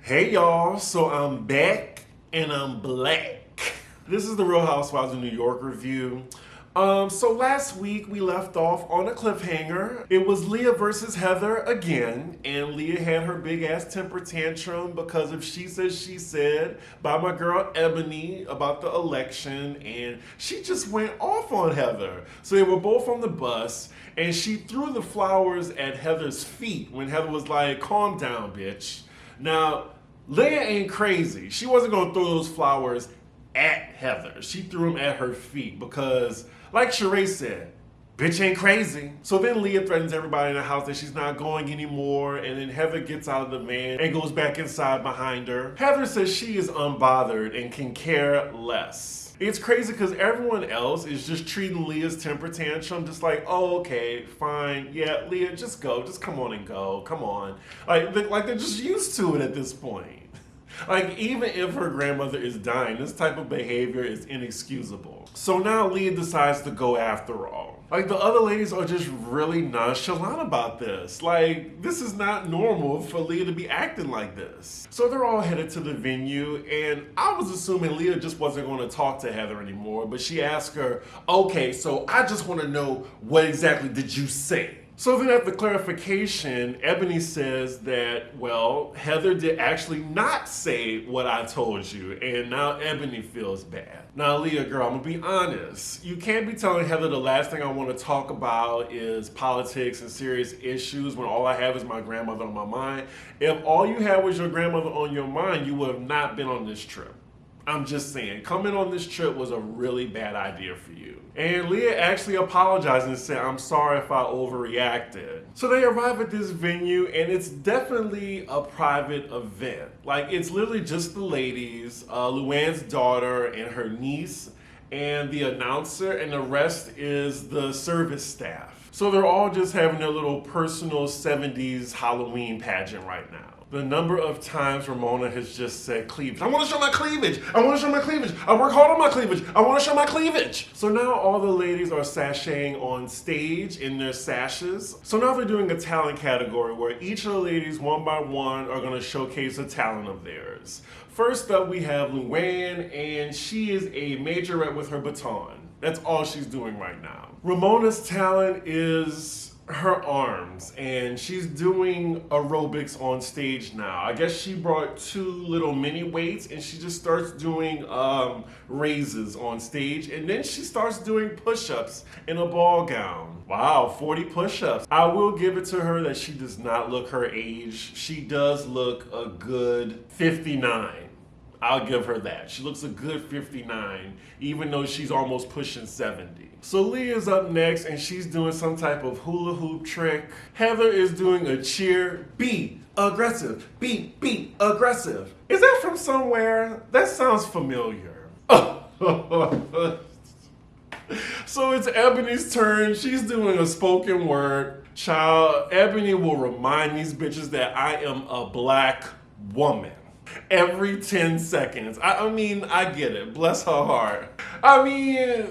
Hey y'all, so I'm back and I'm black. This is the Real Housewives of New York review. So last week we left off on a cliffhanger. It was Leah versus Heather again, and Leah had her big ass temper tantrum because of she said by my girl Eboni about the election, and she just went off on Heather. So they were both on the bus, and she threw the flowers at Heather's feet when Heather was like, "Calm down, bitch." Now, Leah ain't crazy. She wasn't gonna throw those flowers at Heather. She threw them at her feet because, like Sheree said, bitch ain't crazy. So then Leah threatens everybody in the house that she's not going anymore, and then Heather gets out of the van and goes back inside behind her. Heather says she is unbothered and can care less. It's crazy because everyone else is just treating Leah's temper tantrum just like, oh, okay, fine, yeah, Leah, just go, just come on and go, come on. Like they're just used to it at this point. Like, even if her grandmother is dying, this type of behavior is inexcusable. So now Leah decides to go after all. Like, the other ladies are just really nonchalant about this. Like, this is not normal for Leah to be acting like this. So they're all headed to the venue, and I was assuming Leah just wasn't going to talk to Heather anymore, but she asked her, okay, so I just want to know, what exactly did you say? So then at the clarification, Eboni says that, well, Heather did actually not say what I told you, and now Eboni feels bad. Now, Leah, girl, I'm gonna be honest. You can't be telling Heather the last thing I want to talk about is politics and serious issues when all I have is my grandmother on my mind. If all you had was your grandmother on your mind, you would have not been on this trip. I'm just saying, coming on this trip was a really bad idea for you. And Leah actually apologized and said, I'm sorry if I overreacted. So they arrive at this venue, and it's definitely a private event. Like, it's literally just the ladies, Luann's daughter and her niece, and the announcer, and the rest is the service staff. So they're all just having their little personal 70s Halloween pageant right now. The number of times Ramona has just said cleavage. I want to show my cleavage. I want to show my cleavage. I work hard on my cleavage. I want to show my cleavage. So now all the ladies are sashaying on stage in their sashes. So now they're doing a talent category where each of the ladies, one by one, are going to showcase a talent of theirs. First up, we have Luann, and she is a majorette with her baton. That's all she's doing right now. Ramona's talent is her arms, and she's doing aerobics on stage now. I guess she brought two little mini weights, and she just starts doing raises on stage, and then she starts doing push-ups in a ball gown. Wow, 40 push-ups. I will give it to her that she does not look her age. She does look a good 59. I'll give her that. She looks a good 59, even though she's almost pushing 70. So Leah's up next, and she's doing some type of hula hoop trick. Heather is doing a cheer. Be aggressive. Be aggressive. Is that from somewhere? That sounds familiar. So it's Ebony's turn. She's doing a spoken word. Child, Eboni will remind these bitches that I am a black woman every 10 seconds. I mean, I get it. Bless her heart. I mean,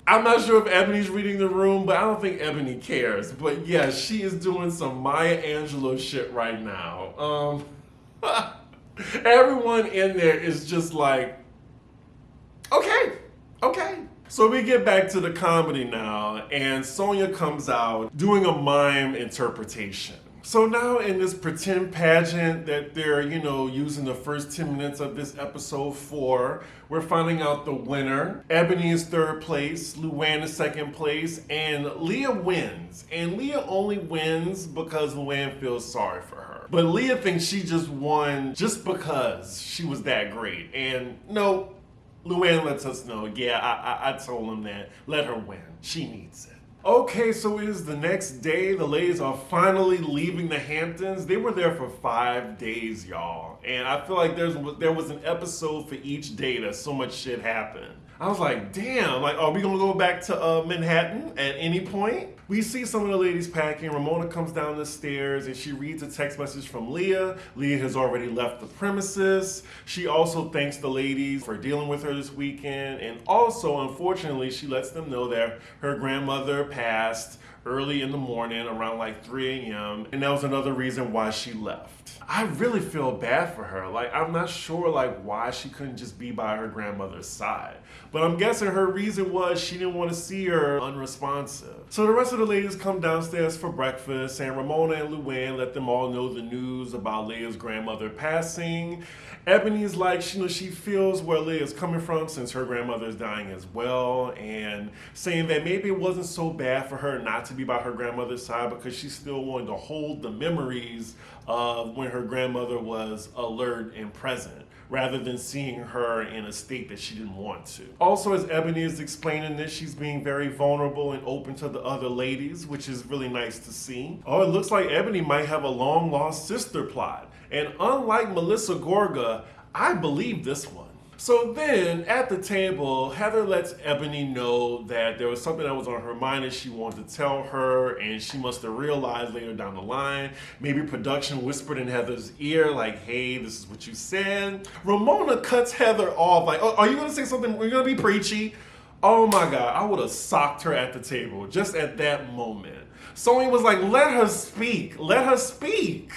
I'm not sure if Ebony's reading the room, but I don't think Eboni cares. But yeah, she is doing some Maya Angelou shit right now. Everyone in there is just like, okay. So we get back to the comedy now, and Sonja comes out doing a mime interpretation. So now in this pretend pageant that they're, using the first 10 minutes of this episode for, we're finding out the winner. Eboni is third place, Luann is second place, and Leah wins. And Leah only wins because Luann feels sorry for her. But Leah thinks she just won just because she was that great. And no, Luann lets us know, yeah, I told him that. Let her win. She needs it. Okay, so it is the next day. The ladies are finally leaving the Hamptons. They were there for 5 days, y'all. And I feel like there was an episode for each day that so much shit happened. I was like, damn, like, are we gonna go back to Manhattan at any point? We see some of the ladies packing. Ramona comes down the stairs and she reads a text message from Leah. Leah has already left the premises. She also thanks the ladies for dealing with her this weekend. And also, unfortunately, she lets them know that her grandmother passed early in the morning, around like 3 a.m. And that was another reason why she left. I really feel bad for her. Like, I'm not sure like why she couldn't just be by her grandmother's side. But I'm guessing her reason was she didn't want to see her unresponsive. So the rest of the ladies come downstairs for breakfast, and Ramona and Luann let them all know the news about Leah's grandmother passing. Ebony's like, she feels where Leah's coming from since her grandmother is dying as well, and saying that maybe it wasn't so bad for her not to be by her grandmother's side because she still wanted to hold the memories of when her grandmother was alert and present, rather than seeing her in a state that she didn't want to. Also, as Eboni is explaining this, she's being very vulnerable and open to the other ladies, which is really nice to see. Oh, it looks like Eboni might have a long-lost sister plot. And unlike Melissa Gorga, I believe this one. So then, at the table, Heather lets Eboni know that there was something that was on her mind that she wanted to tell her, and she must have realized later down the line. Maybe production whispered in Heather's ear, like, hey, this is what you said. Ramona cuts Heather off, like, oh, are you gonna say something? Are you gonna be preachy? Oh my God, I would have socked her at the table just at that moment. Sonja was like, let her speak, let her speak.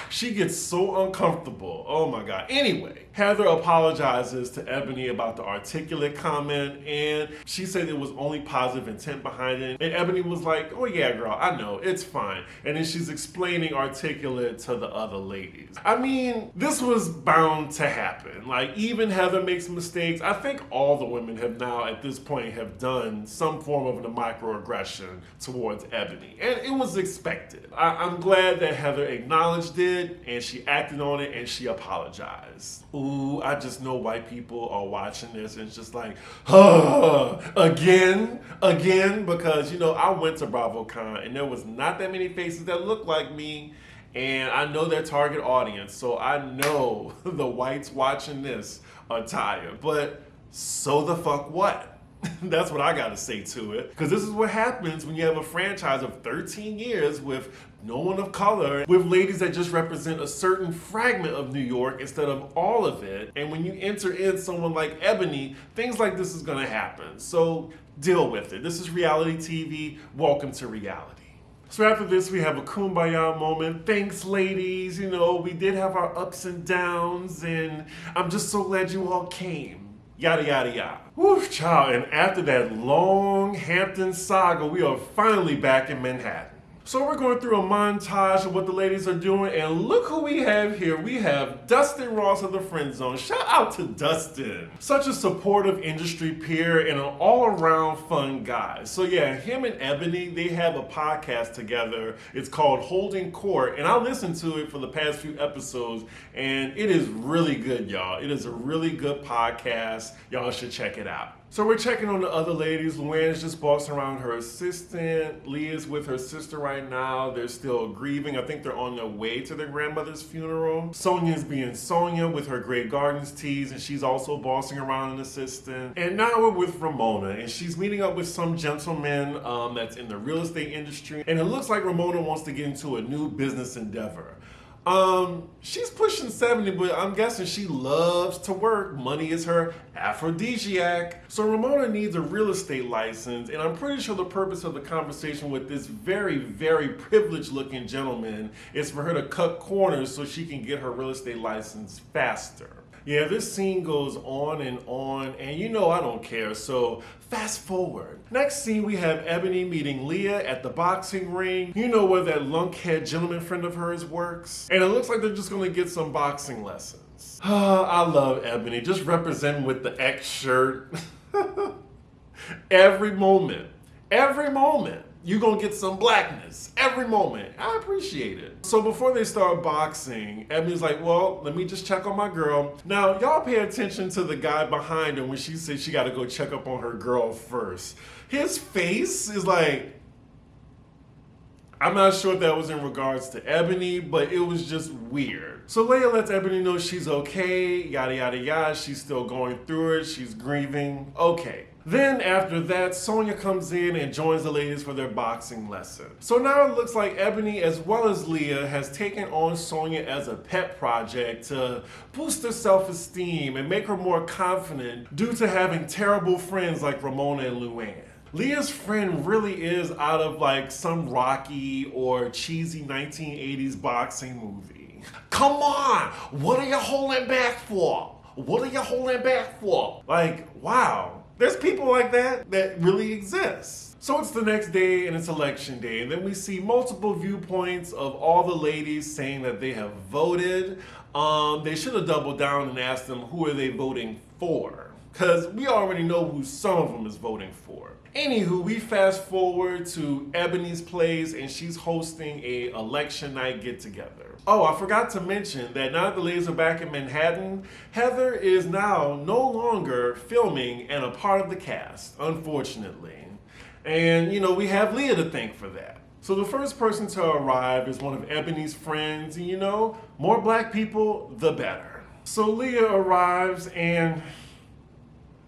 She gets so uncomfortable. Oh my God. Anyway, Heather apologizes to Eboni about the articulate comment, and she said it was only positive intent behind it. And Eboni was like, oh yeah, girl, I know, it's fine. And then she's explaining articulate to the other ladies. I mean, this was bound to happen. Like, even Heather makes mistakes. I think all the women have now, at this point, have done some form of a microaggression towards Eboni. And it was expected. I'm glad that Heather acknowledged it, and she acted on it, and she apologized. Ooh, I just know white people are watching this and it's just like, again, because, I went to BravoCon and there was not that many faces that looked like me, and I know their target audience, so I know the whites watching this are tired, but so the fuck what? That's what I gotta say to it. Because this is what happens when you have a franchise of 13 years with no one of color, with ladies that just represent a certain fragment of New York instead of all of it. And when you enter in someone like Eboni, things like this is gonna happen. So deal with it. This is reality TV. Welcome to reality. So after this, we have a kumbaya moment. Thanks, ladies. We did have our ups and downs, and I'm just so glad you all came. Yada, yada, yada. Woo, child. And after that long Hamptons saga, we are finally back in Manhattan. So we're going through a montage of what the ladies are doing, and look who we have here. We have Dustin Ross of the Friend Zone. Shout out to Dustin. Such a supportive industry peer and an all-around fun guy. So yeah, him and Eboni, they have a podcast together. It's called Holding Court, and I listened to it for the past few episodes, and it is really good, y'all. It is a really good podcast. Y'all should check it out. So we're checking on the other ladies. Luann is just bossing around her assistant. Leah's with her sister right now. They're still grieving. I think they're on their way to their grandmother's funeral. Sonja's being Sonja with her Grey Gardens teas, and she's also bossing around an assistant. And now we're with Ramona, and she's meeting up with some gentleman that's in the real estate industry. And it looks like Ramona wants to get into a new business endeavor. She's pushing 70, but I'm guessing she loves to work. Money is her aphrodisiac. So Ramona needs a real estate license, and I'm pretty sure the purpose of the conversation with this very, very privileged looking gentleman is for her to cut corners so she can get her real estate license faster. Yeah, this scene goes on, and I don't care, so fast forward. Next scene, we have Eboni meeting Leah at the boxing ring. Where that lunkhead gentleman friend of hers works. And it looks like they're just gonna get some boxing lessons. I love Eboni, just representing with the X shirt. Every moment. You're gonna get some blackness every moment. I appreciate it. So before they start boxing, Ebony's like, well, let me just check on my girl. Now, y'all pay attention to the guy behind her when she said she gotta go check up on her girl first. His face is like, I'm not sure if that was in regards to Eboni, but it was just weird. So Leah lets Eboni know she's okay, yada, yada, yada. She's still going through it. She's grieving. Okay. Then after that, Sonja comes in and joins the ladies for their boxing lesson. So now it looks like Eboni, as well as Leah, has taken on Sonja as a pet project to boost her self-esteem and make her more confident due to having terrible friends like Ramona and Luann. Leah's friend really is out of like some Rocky or cheesy 1980s boxing movie. Come on, what are you holding back for? What are you holding back for? Like, wow, there's people like that really exist. So it's the next day and it's election day, and then we see multiple viewpoints of all the ladies saying that they have voted. They should have doubled down and asked them who are they voting for, because we already know who some of them is voting for. Anywho, we fast forward to Eboni's place and she's hosting a election night get together. Oh, I forgot to mention that now that the ladies are back in Manhattan, Heather is now no longer filming and a part of the cast, unfortunately. And you know, we have Leah to thank for that. So the first person to arrive is one of Eboni's friends, and you know, more black people, the better. So Leah arrives and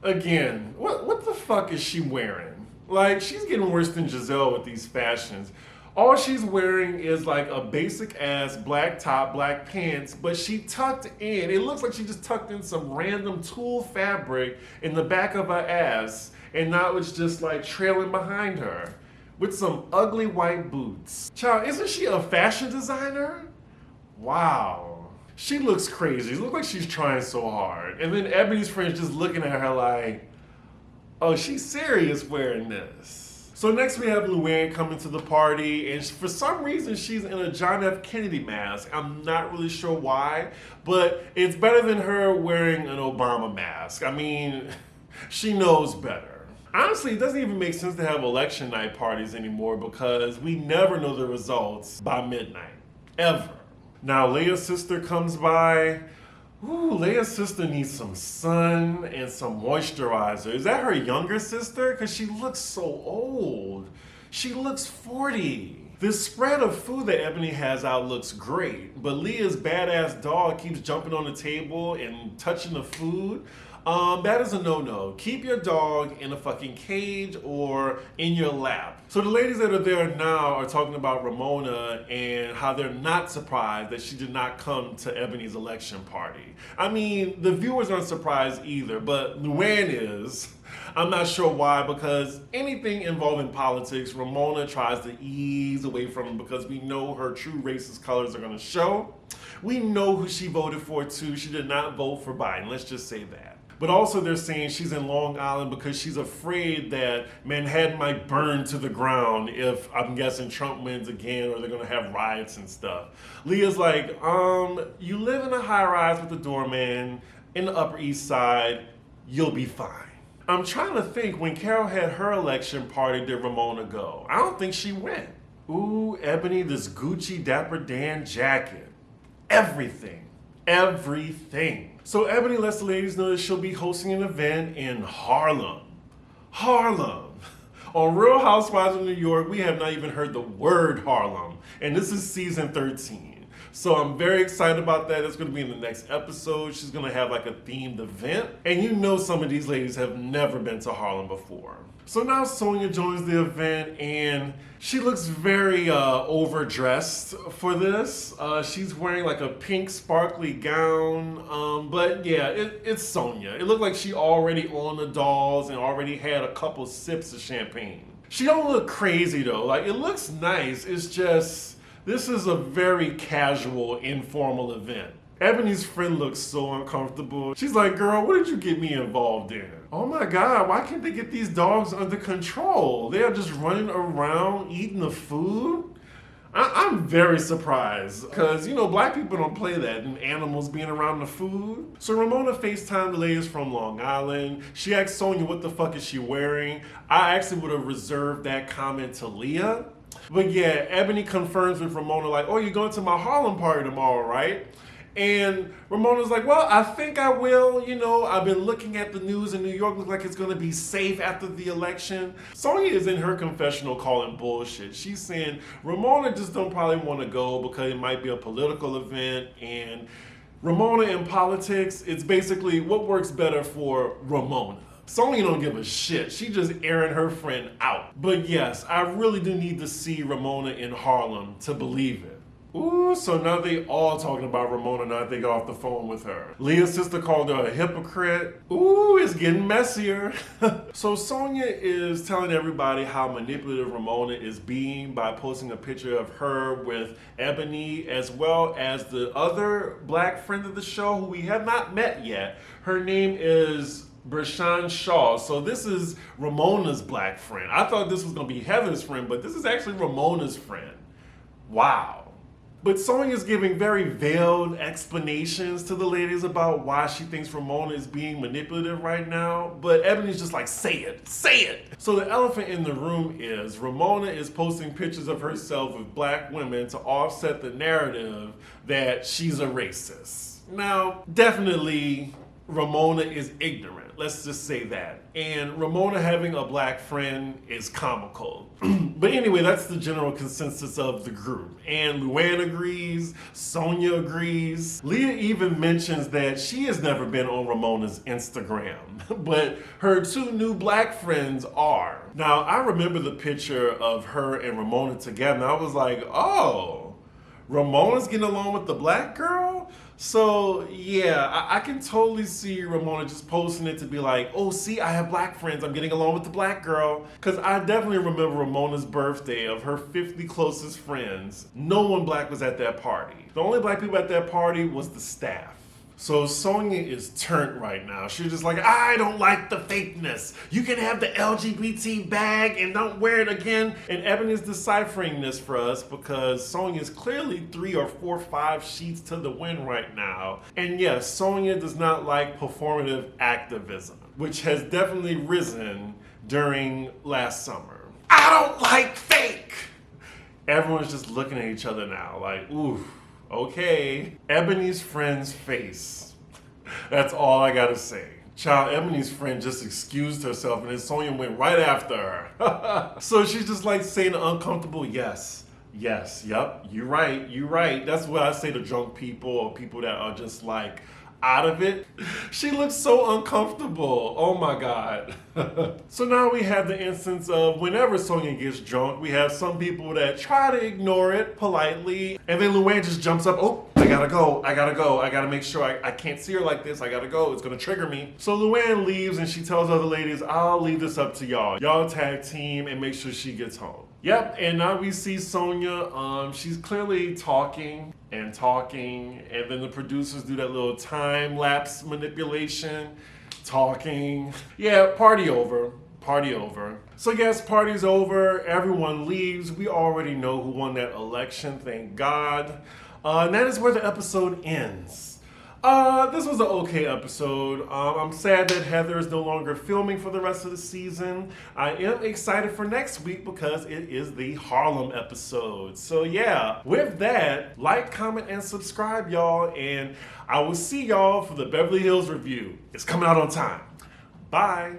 again, what the fuck is she wearing? Like, she's getting worse than Giselle with these fashions. All she's wearing is like a basic ass black top, black pants, but she tucked in, it looks like she just tucked in some random tulle fabric in the back of her ass, and now it's just like trailing behind her with some ugly white boots. Child, isn't she a fashion designer? Wow. She looks crazy. It looks like she's trying so hard. And then Ebony's friend's just looking at her like, oh, she's serious wearing this. So next we have Luann coming to the party, and for some reason she's in a John F. Kennedy mask. I'm not really sure why, but it's better than her wearing an Obama mask. I mean, she knows better. Honestly, it doesn't even make sense to have election night parties anymore because we never know the results by midnight, ever. Now Leah's sister comes by. Ooh, Leia's sister needs some sun and some moisturizer. Is that her younger sister? Because she looks so old. She looks 40. This spread of food that Eboni has out looks great, but Leah's badass dog keeps jumping on the table and touching the food. That is a no-no. Keep your dog in a fucking cage or in your lap. So the ladies that are there now are talking about Ramona and how they're not surprised that she did not come to Eboni's election party. I mean, the viewers aren't surprised either, but Luann is. I'm not sure why, because anything involving politics, Ramona tries to ease away from it because we know her true racist colors are gonna show. We know who she voted for too. She did not vote for Biden, let's just say that. But also they're saying she's in Long Island because she's afraid that Manhattan might burn to the ground if, I'm guessing, Trump wins again or they're gonna have riots and stuff. Leah's like, you live in a high rise with a doorman in the Upper East Side, you'll be fine. I'm trying to think, when Carol had her election party, did Ramona go? I don't think she went. Ooh, Eboni, this Gucci Dapper Dan jacket. Everything. Everything. So Eboni lets the ladies know that she'll be hosting an event in Harlem. Harlem. On Real Housewives of New York, we have not even heard the word Harlem. And this is season 13. So I'm very excited about that. It's going to be in the next episode. She's going to have like a themed event. And you know some of these ladies have never been to Harlem before. So now Sonja joins the event and she looks very overdressed for this. She's wearing like a pink sparkly gown. But yeah, it's Sonja. It looked like she already on the dolls and already had a couple sips of champagne. She don't look crazy though. Like, it looks nice. It's just, this is a very casual, informal event. Eboni's friend looks so uncomfortable. She's like, girl, what did you get me involved in? Oh my God, why can't they get these dogs under control? They are just running around eating the food? I'm very surprised because, you know, black people don't play that and animals being around the food. So Ramona FaceTimed the ladies from Long Island. She asked Sonja what the fuck is she wearing. I actually would have reserved that comment to Leah. But yeah, Eboni confirms with Ramona like, oh, you're going to my Harlem party tomorrow, right? And Ramona's like, well, I think I will. You know, I've been looking at the news in New York. Look like it's going to be safe after the election. Sonja is in her confessional calling bullshit. She's saying Ramona just don't probably want to go because it might be a political event. And Ramona in politics, it's basically what works better for Ramona. Sonja don't give a shit. She just airing her friend out. But yes, I really do need to see Ramona in Harlem to believe it. Ooh, so now they all talking about Ramona now that they got off the phone with her. Leah's sister called her a hypocrite. Ooh, it's getting messier. So Sonja is telling everybody how manipulative Ramona is being by posting a picture of her with Eboni as well as the other black friend of the show who we have not met yet. Her name is Brashan Shaw. So this is Ramona's black friend. I thought this was going to be Heather's friend, but this is actually Ramona's friend. Wow. But Sonja's giving very veiled explanations to the ladies about why she thinks Ramona is being manipulative right now. But Ebony's just like, say it, say it. So the elephant in the room is Ramona is posting pictures of herself with black women to offset the narrative that she's a racist. Now, definitely Ramona is ignorant. Let's just say that. And Ramona having a black friend is comical. But anyway, that's the general consensus of the group. And Luann agrees, Sonja agrees. Leah even mentions that she has never been on Ramona's Instagram, but her two new black friends are. Now, I remember the picture of her and Ramona together, and I was like, oh, Ramona's getting along with the black girl? So yeah, I can totally see Ramona just posting it to be like, oh, see, I have black friends. I'm getting along with the black girl. Because I definitely remember Ramona's birthday of her 50 closest friends. No one black was at that party. The only black people at that party was the staff. So Sonja is turned right now. She's just like, I don't like the fakeness. You can have the LGBT bag and don't wear it again. And Ebony is deciphering this for us because Sonja is clearly 3 or 4, 5 sheets to the wind right now. And yes, Sonja does not like performative activism, which has definitely risen during last summer. I don't like fake. Everyone's just looking at each other now like, ooh. Okay, Ebony's friend's face. That's all I gotta say. Child, Ebony's friend just excused herself and then Sonja went right after her. So she's just like saying an uncomfortable yes. Yes, yep, you're right, you're right. That's what I say to drunk people or people that are just like out of it. She looks so uncomfortable. Oh my God. So now we have the instance of whenever Sonja gets drunk, we have some people that try to ignore it politely, and then Luann just jumps up, oh, I gotta go, I gotta make sure I can't see her like this, I gotta go, it's gonna trigger me. So Luann leaves and she tells other ladies, I'll leave this up to y'all. Y'all tag team and make sure she gets home. Yep, and now we see Sonja, she's clearly talking, and then the producers do that little time-lapse manipulation, talking. Yeah, party over. So yes, party's over, everyone leaves. We already know who won that election, thank God. And that is where the episode ends. This was an okay episode. I'm sad that Heather is no longer filming for the rest of the season. I am excited for next week because it is the Harlem episode. So yeah, with that, like, comment, and subscribe, y'all. And I will see y'all for the Beverly Hills review. It's coming out on time. Bye.